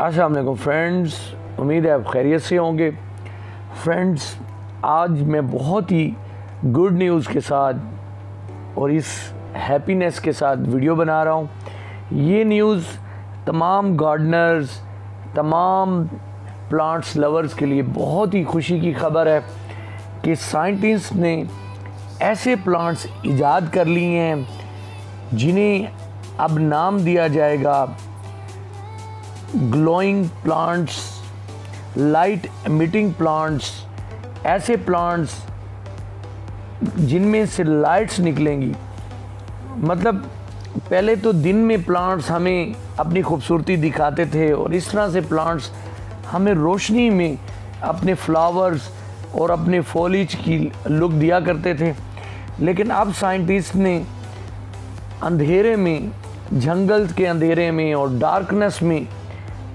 अस्सलाम वालेकुम फ्रेंड्स, उम्मीद है आप खैरियत से होंगे। फ्रेंड्स, आज मैं बहुत ही गुड न्यूज़ के साथ और इस हैप्पीनेस के साथ वीडियो बना रहा हूँ। ये न्यूज़ तमाम गार्डनर्स, तमाम प्लांट्स लवर्स के लिए बहुत ही खुशी की खबर है कि साइंटिस्ट ने ऐसे प्लांट्स इजाद कर लिए हैं जिन्हें अब नाम दिया जाएगा glowing plants, light emitting plants. ऐसे प्लांट्स जिनमें से लाइट्स निकलेंगी। मतलब पहले तो दिन में प्लांट्स हमें अपनी खूबसूरती दिखाते थे और इस तरह से प्लांट्स हमें रोशनी में अपने फ्लावर्स और अपने फॉलिज की लुक दिया करते थे। लेकिन अब साइंटिस्ट ने अंधेरे में, जंगल के अंधेरे में और डार्कनेस में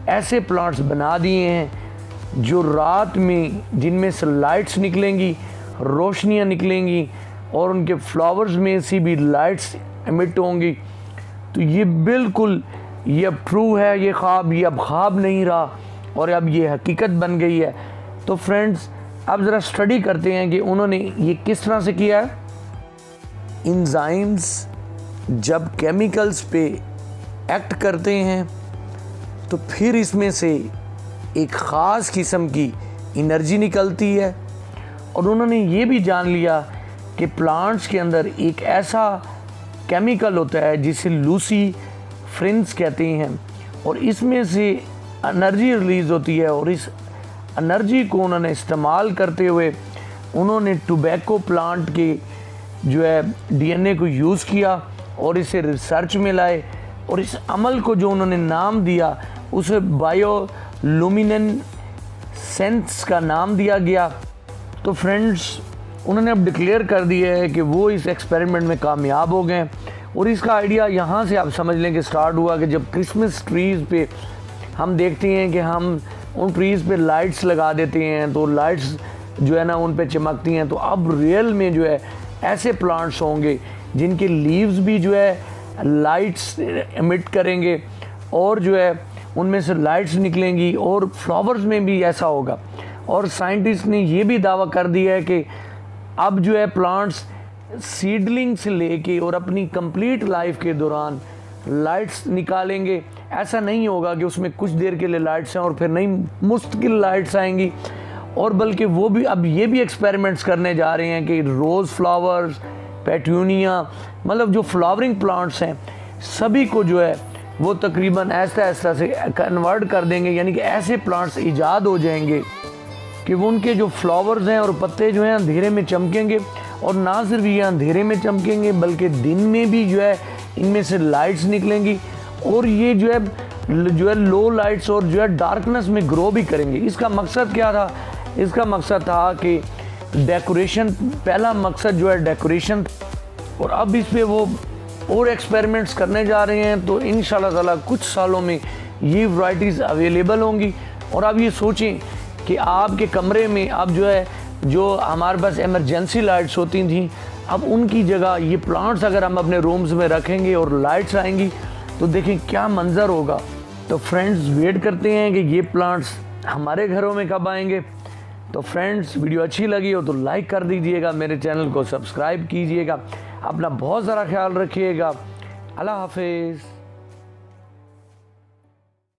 ऐसे प्लांट्स बना दिए हैं जो रात में, जिनमें से लाइट्स निकलेंगी, रोशनियाँ निकलेंगी और उनके फ्लावर्स में से भी लाइट्स एमिट होंगी। तो ये बिल्कुल, ये अब ट्रू है, ये अब ख्वाब नहीं रहा और अब ये हकीकत बन गई है। तो फ्रेंड्स, अब ज़रा स्टडी करते हैं कि उन्होंने ये किस तरह से किया है। एंजाइम्स जब केमिकल्स पे एक्ट करते हैं तो फिर इसमें से एक ख़ास किस्म की एनर्जी निकलती है। और उन्होंने ये भी जान लिया कि प्लांट्स के अंदर एक ऐसा केमिकल होता है जिसे लूसीफेरिन्स कहते हैं और इसमें से एनर्जी रिलीज़ होती है। और इस एनर्जी को उन्होंने इस्तेमाल करते हुए उन्होंने टोबैको प्लांट के जो है डीएनए को यूज़ किया और इसे रिसर्च में लाए और इस अमल को जो उन्होंने नाम दिया उसे बायोलुमिनेसेंस का नाम दिया गया। तो फ्रेंड्स, उन्होंने अब डिक्लेयर कर दिया है कि वो इस एक्सपेरिमेंट में कामयाब हो गए। और इसका आइडिया यहाँ से आप समझ लें कि स्टार्ट हुआ कि जब क्रिसमस ट्रीज़ पे हम देखते हैं कि हम उन ट्रीज़ पे लाइट्स लगा देते हैं तो लाइट्स जो है ना उन पे चमकती हैं। तो अब रियल में जो है ऐसे प्लांट्स होंगे जिनके लीव्स भी जो है लाइट्स एमिट करेंगे और जो है उनमें से लाइट्स निकलेंगी और फ्लावर्स में भी ऐसा होगा। और साइंटिस्ट ने ये भी दावा कर दिया है कि अब जो है प्लांट्स सीडलिंग से लेके और अपनी कंप्लीट लाइफ के दौरान लाइट्स निकालेंगे। ऐसा नहीं होगा कि उसमें कुछ देर के लिए लाइट्स हैं और फिर नहीं, मुस्तकिल लाइट्स आएंगी। और बल्कि वो भी अब ये भी एक्सपेरिमेंट्स करने जा रहे हैं कि रोज़ फ्लावर्स, पेट्यूनिया, मतलब जो फ्लावरिंग प्लांट्स हैं सभी को जो है वो तकरीबन ऐसा से कन्वर्ट कर देंगे। यानी कि ऐसे प्लांट्स ईजाद हो जाएंगे कि वो उनके जो फ्लावर्स हैं और पत्ते जो हैं अंधेरे में चमकेंगे। और ना सिर्फ ये अंधेरे में चमकेंगे बल्कि दिन में भी जो है इनमें से लाइट्स निकलेंगी और ये जो है लो लाइट्स और जो है डार्कनेस में ग्रो भी करेंगे। इसका मकसद क्या था? इसका मकसद था कि डेकोरेशन, पहला मकसद जो है डेकोरेशन। और अब इस पे वो और एक्सपेरिमेंट्स करने जा रहे हैं। तो इंशाल्लाह ताला कुछ सालों में ये वैराइटीज़ अवेलेबल होंगी। और अब ये सोचें कि आपके कमरे में अब जो है, जो हमारे पास इमरजेंसी लाइट्स होती थी, अब उनकी जगह ये प्लांट्स अगर हम अपने रूम्स में रखेंगे और लाइट्स आएंगी तो देखें क्या मंजर होगा। तो फ्रेंड्स, वेट करते हैं कि ये प्लांट्स हमारे घरों में कब आएंगे। तो फ्रेंड्स, वीडियो अच्छी लगी हो तो लाइक कर दीजिएगा, मेरे चैनल को सब्सक्राइब कीजिएगा, अपना बहुत सारा ख्याल रखिएगा। अल्लाह हाफिज़।